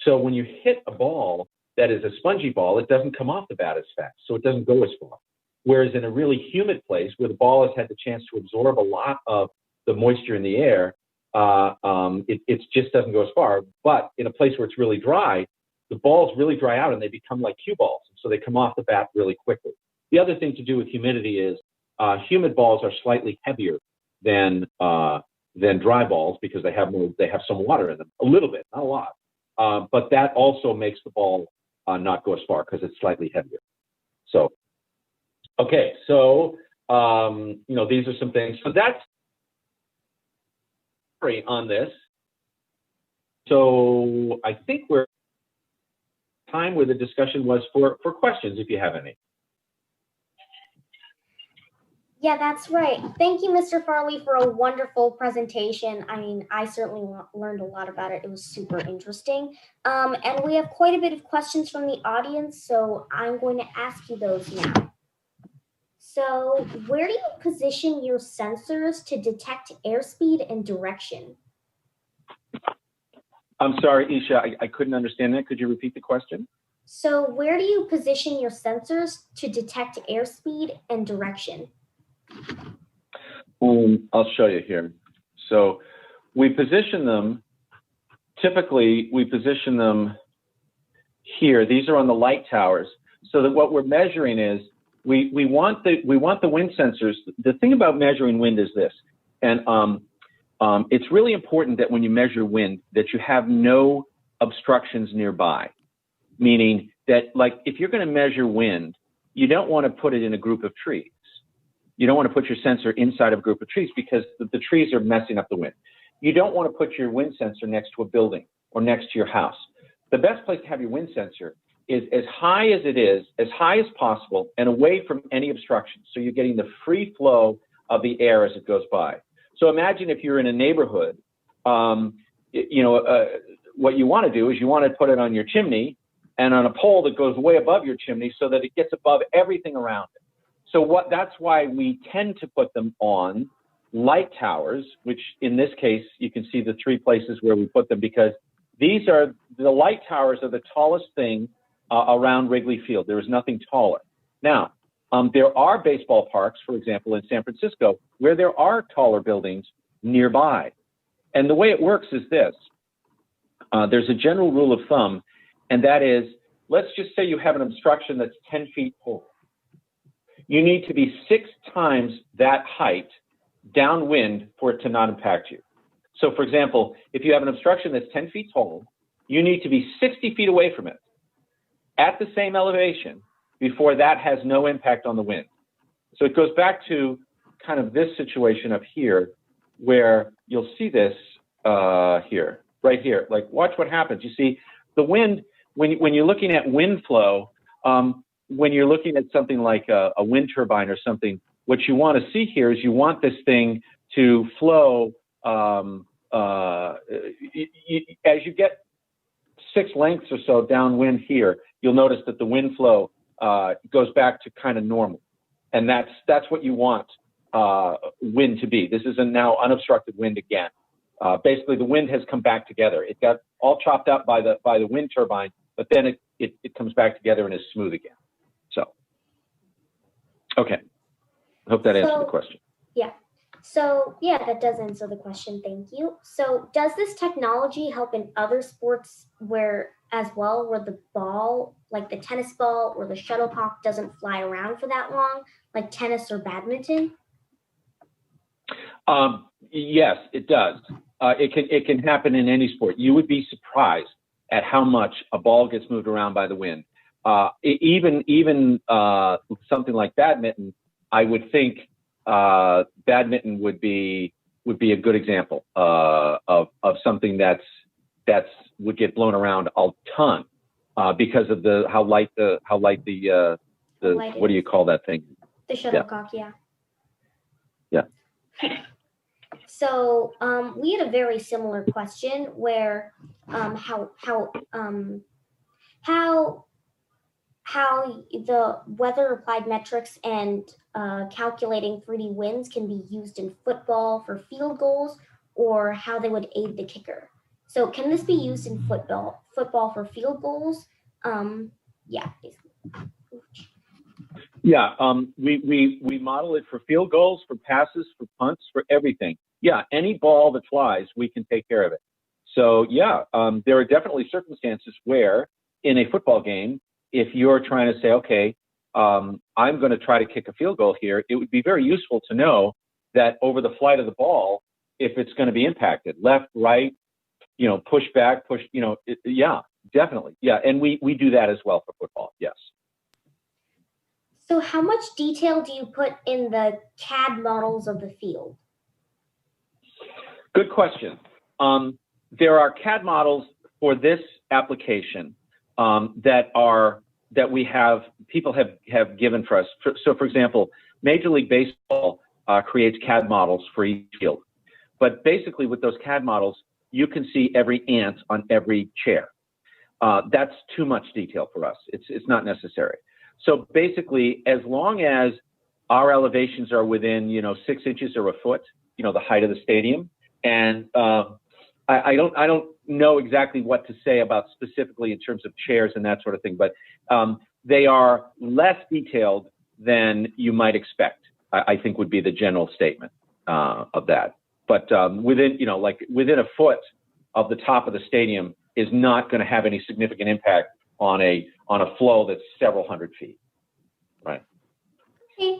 So when you hit a ball that is a spongy ball, it doesn't come off the bat as fast, so it doesn't go as far. Whereas in a really humid place where the ball has had the chance to absorb a lot of the moisture in the air, it just doesn't go as far. But in a place where it's really dry, the balls really dry out and they become like cue balls. So they come off the bat really quickly. The other thing to do with humidity is humid balls are slightly heavier than dry balls because they have some water in them, a little bit, not a lot. But that also makes the ball not go as far because it's slightly heavier. So, okay, so you know, these are some things. So that's on this. So I think we're time where the discussion was for questions if you have any. Yeah, that's right. Thank you, Mr. Farley, for a wonderful presentation. I mean, I certainly learned a lot about it. It was super interesting. And we have quite a bit of questions from the audience, so I'm going to ask you those now. So where do you position your sensors to detect airspeed and direction? I'm sorry, Isha, I couldn't understand that. Could you repeat the question? So where do you position your sensors to detect airspeed and direction? I'll show you here. So we position them, typically we position them here. These are on the light towers. So that what we're measuring is, we want the wind sensors. The thing about measuring wind is this, and it's really important that when you measure wind that you have no obstructions nearby, meaning that like if you're going to measure wind, you don't want to put it in a group of trees. You don't want to put your sensor inside of a group of trees because the trees are messing up the wind. You don't want to put your wind sensor next to a building or next to your house. The best place to have your wind sensor is as high as it is, as high as possible, and away from any obstructions. So you're getting the free flow of the air as it goes by. So imagine if you're in a neighborhood, what you want to do is you want to put it on your chimney and on a pole that goes way above your chimney so that it gets above everything around it. So that's why we tend to put them on light towers, which in this case, you can see the three places where we put them because these are, the light towers are the tallest thing around Wrigley Field. There is nothing taller. Now, there are baseball parks, for example, in San Francisco, where there are taller buildings nearby. And the way it works is this. There's a general rule of thumb, and that is, let's just say you have an obstruction that's 10 feet tall. You need to be 6 times that height downwind for it to not impact you. So for example, if you have an obstruction that's 10 feet tall, you need to be 60 feet away from it at the same elevation before that has no impact on the wind. So it goes back to kind of this situation up here where you'll see this here, right here. Like, watch what happens. You see the wind, when you're looking at wind flow, when you're looking at something like a wind turbine or something, what you want to see here is you want this thing to flow as you get 6 lengths or so downwind here, you'll notice that the wind flow goes back to kind of normal. And that's what you want wind to be. This is a now unobstructed wind again. Basically, the wind has come back together. It got all chopped up by the wind turbine, but then it comes back together and is smooth again. So, okay. I hope that answered the question. Yeah. So, yeah, that does answer the question. Thank you. So, does this technology help in other sports where the ball, like the tennis ball or the shuttlecock, doesn't fly around for that long, like tennis or badminton? Yes, it does. It can happen in any sport. You would be surprised at how much a ball gets moved around by the wind. Even something like badminton, I would think badminton would be a good example of something that would get blown around a ton because of how light the what do you call that thing? The shuttlecock, yeah. Yeah. So we had a very similar question where how the weather applied metrics and calculating 3D winds can be used in football for field goals, or how they would aid the kicker. So can this be used in football for field goals? Yeah, basically. Yeah, we model it for field goals, for passes, for punts, for everything. Yeah, any ball that flies, we can take care of it. So yeah, there are definitely circumstances where in a football game, if you're trying to say, okay, I'm going to try to kick a field goal here, it would be very useful to know that over the flight of the ball, if it's going to be impacted, left, right, push back, push, yeah, definitely. Yeah, and we do that as well for football, yes. So how much detail do you put in the CAD models of the field? Good question. There are CAD models for this application that people have given for us. So for example, Major League Baseball creates CAD models for each field. But basically with those CAD models, you can see every ant on every chair. That's too much detail for us. It's not necessary. So basically, as long as our elevations are within, 6 inches or a foot, the height of the stadium, and I don't know exactly what to say about specifically in terms of chairs and that sort of thing, but they are less detailed than you might expect, I think would be the general statement of that. But within a foot of the top of the stadium is not going to have any significant impact on a flow that's several hundred feet, right? Okay.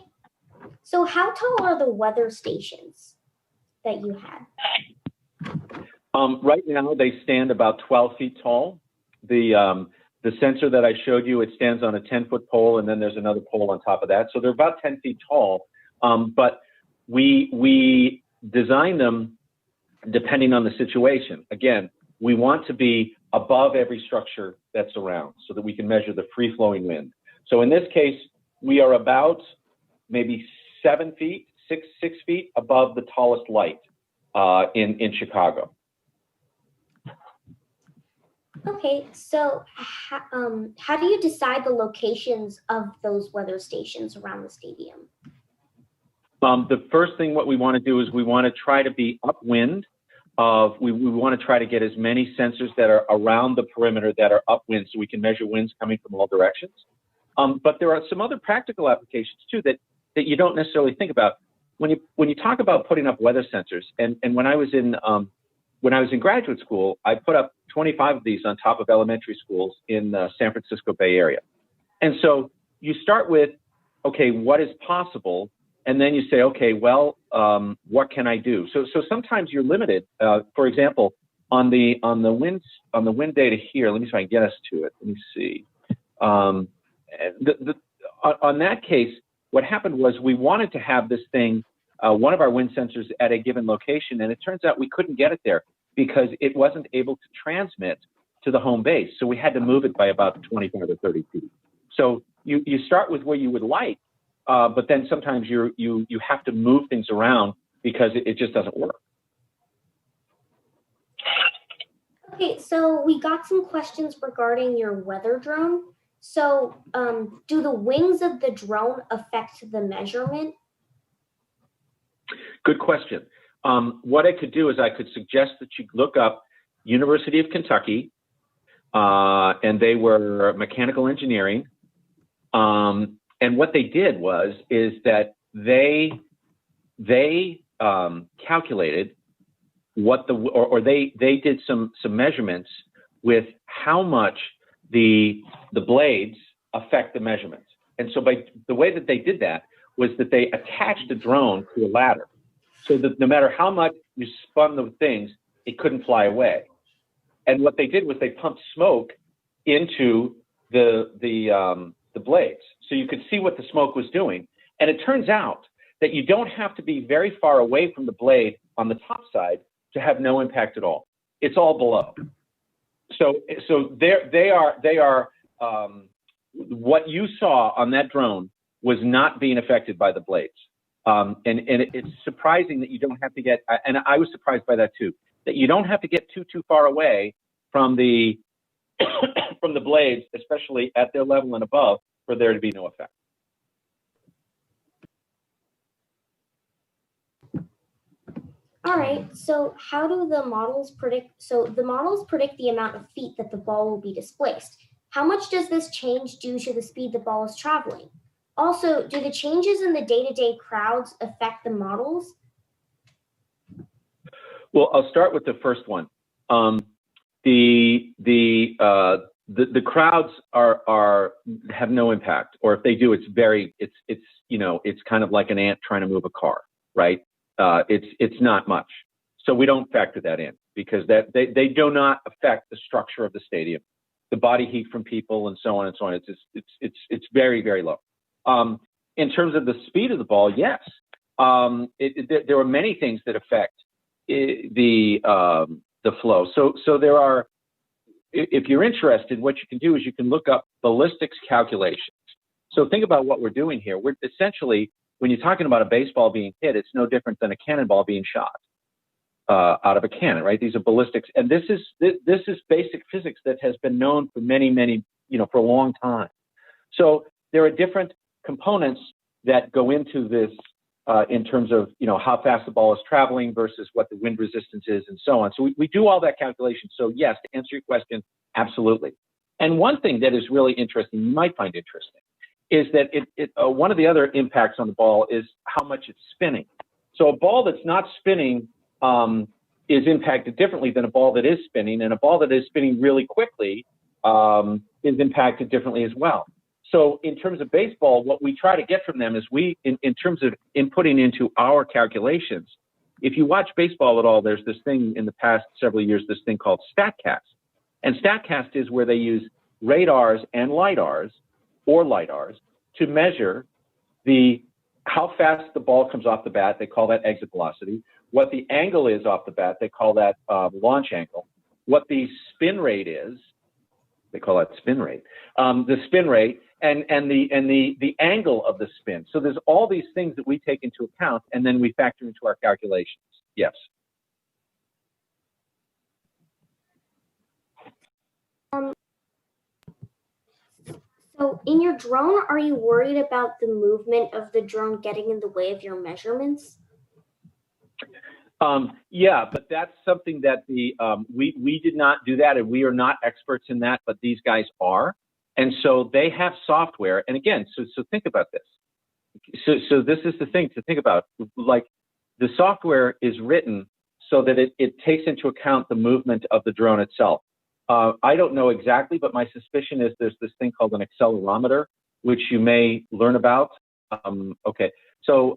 So how tall are the weather stations that you had? Right now, they stand about 12 feet tall. The sensor that I showed you, it stands on a 10-foot pole, and then there's another pole on top of that. So they're about 10 feet tall. But we design them depending on the situation. Again, we want to be above every structure that's around so that we can measure the free-flowing wind. So in this case, we are about maybe 6 feet above the tallest light in Chicago. Okay, so how do you decide the locations of those weather stations around the stadium? The first thing what we want to do is we want to try to be upwind. We want to try to get as many sensors that are around the perimeter that are upwind so we can measure winds coming from all directions. But there are some other practical applications too that you don't necessarily think about. When you talk about putting up weather sensors, and when I was in graduate school, I put up 25 of these on top of elementary schools in the San Francisco Bay Area. And so you start with, okay, what is possible and then you say, okay, well, what can I do? So sometimes you're limited. For example, on the wind data here, let me see if I can get us to it. Let me see. On that case, what happened was we wanted to have this thing, one of our wind sensors at a given location, and it turns out we couldn't get it there because it wasn't able to transmit to the home base. So we had to move it by about 25 or 30 feet. So you start with where you would like, but then sometimes you have to move things around because it just doesn't work. Okay, so we got some questions regarding your weather drone. So do the wings of the drone affect the measurement? Good question. What I could do is I could suggest that you look up University of Kentucky, and they were mechanical engineering. And what they did is that they calculated what they did some measurements with how much the blades affect the measurements. And so by the way that they did that was that they attached the drone to a ladder, so that no matter how much you spun the things, it couldn't fly away. And what they did was they pumped smoke into the blades, so you could see what the smoke was doing. And it turns out that you don't have to be very far away from the blade on the top side to have no impact at all. It's all below. So they are what you saw on that drone was not being affected by the blades. And it's surprising that you don't have to get, and I was surprised by that too, that you don't have to get too far away from the from the blades, especially at their level and above, for there to be no effect. All right, so how do the models predict? So the models predict the amount of feet that the ball will be displaced. How much does this change due to the speed the ball is traveling? Also, do the changes in the day-to-day crowds affect the models? Well, I'll start with the first one. The crowds have no impact, or if they do, it's kind of like an ant trying to move a car, right? It's not much. So we don't factor that in because they do not affect the structure of the stadium, the body heat from people, and so on and so on. It's very, very low. In terms of the speed of the ball, yes, there are many things that affect the flow. So there are. If you're interested, what you can do is you can look up ballistics calculations. So think about what we're doing here. We're essentially, when you're talking about a baseball being hit, it's no different than a cannonball being shot out of a cannon, right? These are ballistics, and this is basic physics that has been known for many, for a long time. So there are different components that go into this in terms of how fast the ball is traveling versus what the wind resistance is, and so on. So we do all that calculation. So yes, to answer your question, absolutely. And one thing that is really interesting, you might find interesting, is that one of the other impacts on the ball is how much it's spinning. So a ball that's not spinning is impacted differently than a ball that is spinning, and a ball that is spinning really quickly is impacted differently as well. So in terms of baseball, what we try to get from them is in terms of inputting into our calculations, if you watch baseball at all, there's this thing in the past several years, this thing called StatCast. And StatCast is where they use radars and lidars to measure how fast the ball comes off the bat. They call that exit velocity. What the angle is off the bat, they call that launch angle. What the spin rate is, they call that spin rate. The spin rate and the angle of the spin. So there's all these things that we take into account, and then we factor into our calculations. Yes. So in your drone, are you worried about the movement of the drone getting in the way of your measurements? Yeah, but that's something that we did not do that, and we are not experts in that, but these guys are. And so they have software. And again, so think about this. So this is the thing to think about. Like, the software is written so that it takes into account the movement of the drone itself. I don't know exactly, but my suspicion is there's this thing called an accelerometer, which you may learn about Okay, so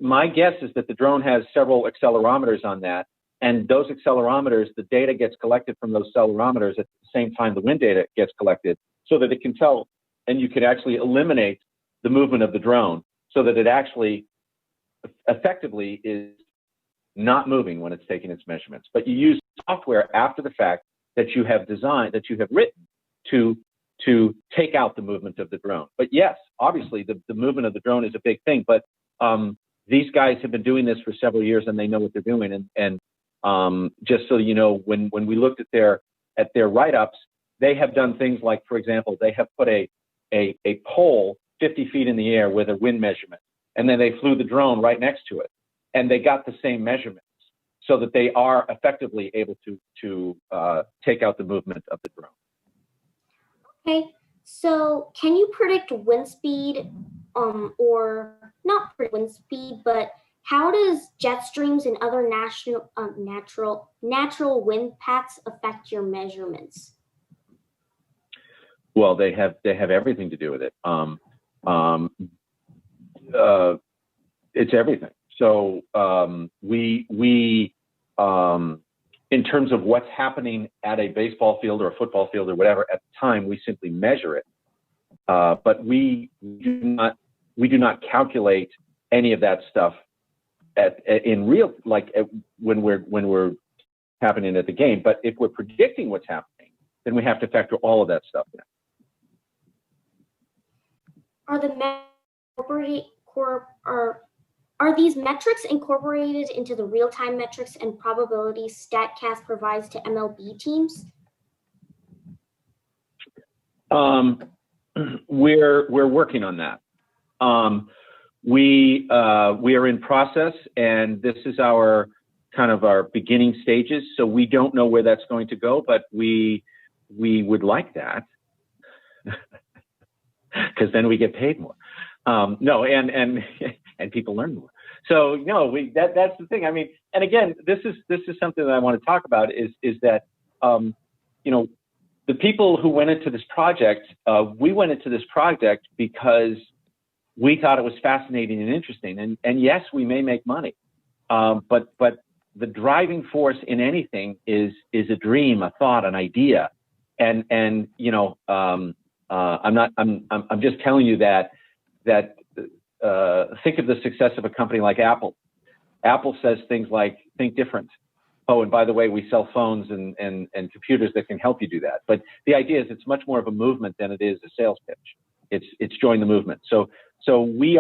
my guess is that the drone has several accelerometers on that, and those accelerometers, the data gets collected from those accelerometers at the same time the wind data gets collected, so that it can tell, and you can actually eliminate the movement of the drone, so that it actually effectively is not moving when it's taking its measurements. But you use software after the fact that you have designed, that you have written to take out the movement of the drone. But yes, obviously the movement of the drone is a big thing, but these guys have been doing this for several years and they know what they're doing. And just so you know, when we looked at their write-ups, they have done things like, for example, they have put a pole 50 feet in the air with a wind measurement, and then they flew the drone right next to it, and they got the same measurements, so that they are effectively able to take out the movement of the drone. Okay, so can you predict wind speed, or not predict wind speed, but how does jet streams and other natural wind paths affect your measurements? Well, they have everything to do with it. It's everything. So in terms of what's happening at a baseball field or a football field or whatever at the time, we simply measure it. But we do not calculate any of that stuff in real, like when we're happening at the game. But if we're predicting what's happening, then we have to factor all of that stuff in. Are these metrics incorporated into the real-time metrics and probabilities StatCast provides to MLB teams? We're working on that. We are in process, and this is our beginning stages. So we don't know where that's going to go, but we would like that, because then we get paid more. No, and people learn more. So no, that's the thing. I mean, and again, this is something that I want to talk about is that the people who went into this project, we went into this project because we thought it was fascinating and interesting. And yes, we may make money, but the driving force in anything is a dream, a thought, an idea. And I'm just telling you that think of the success of a company like Apple. Apple says things like, think different. Oh, and by the way, we sell phones and computers that can help you do that. But the idea is it's much more of a movement than it is a sales pitch. It's join the movement. So we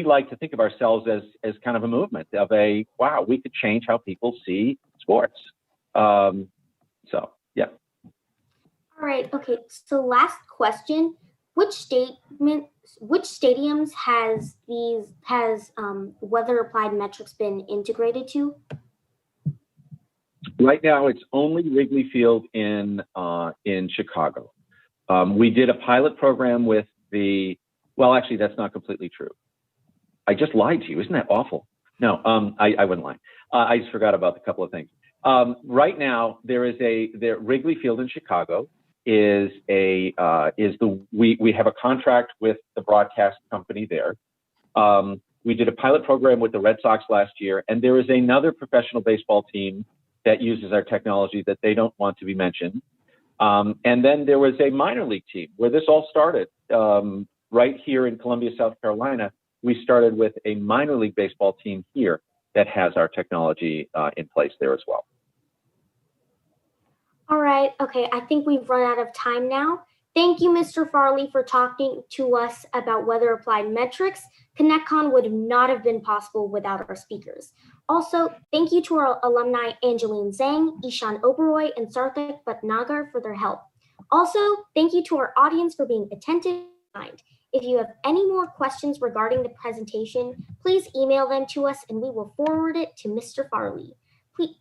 like to think of ourselves as kind of a movement of wow, we could change how people see sports. So yeah. All right. Okay. So last question: Which stadiums has weather applied metrics been integrated to? Right now, it's only Wrigley Field in Chicago. We did a pilot program with well, actually, that's not completely true. I just lied to you. Isn't that awful? No, I wouldn't lie. I just forgot about a couple of things. Right now, the Wrigley Field in Chicago we have a contract with the broadcast company there. We did a pilot program with the Red Sox last year, and there is another professional baseball team that uses our technology that they don't want to be mentioned. And then there was a minor league team where this all started right here in Columbia, South Carolina. We started with a minor league baseball team here that has our technology in place there as well. All right. Okay. I think we've run out of time now. Thank you, Mr. Farley, for talking to us about weather applied metrics. ConnectCon would not have been possible without our speakers. Also, thank you to our alumni Angeline Zhang, Ishan Oberoi, and Sarthik Bhatnagar for their help. Also, thank you to our audience for being attentive and kind. If you have any more questions regarding the presentation, please email them to us and we will forward it to Mr. Farley.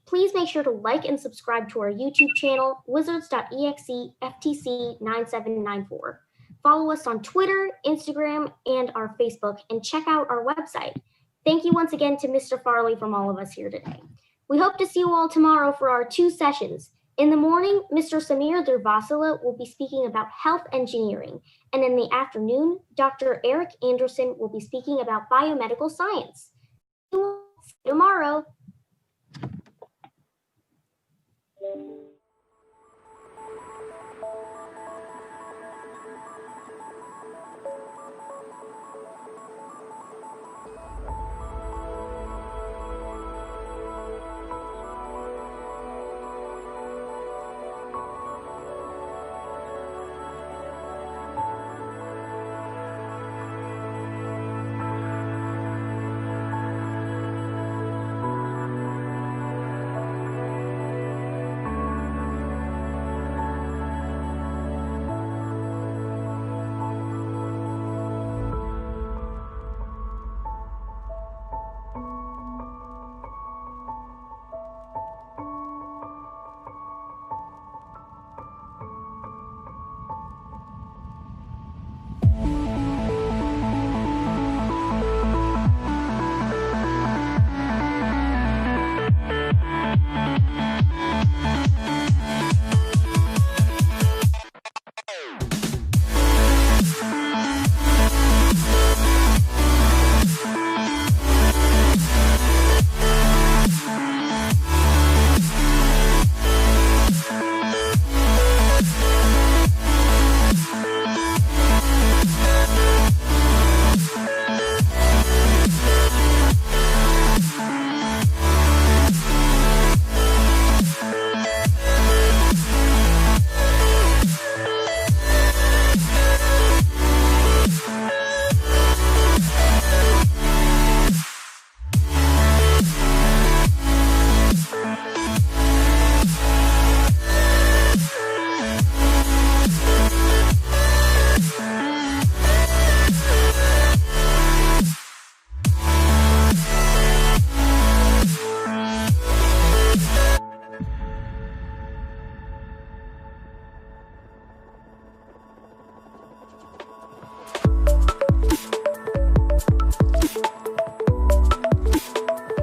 Please make sure to like and subscribe to our YouTube channel, Wizards.exe FTC 9794. Follow us on Twitter, Instagram, and our Facebook, and check out our website. Thank you once again to Mr. Farley from all of us here today. We hope to see you all tomorrow for our 2 sessions. In the morning, Mr. Samir Durvasula will be speaking about health engineering, and in the afternoon, Dr. Eric Anderson will be speaking about biomedical science. See you tomorrow.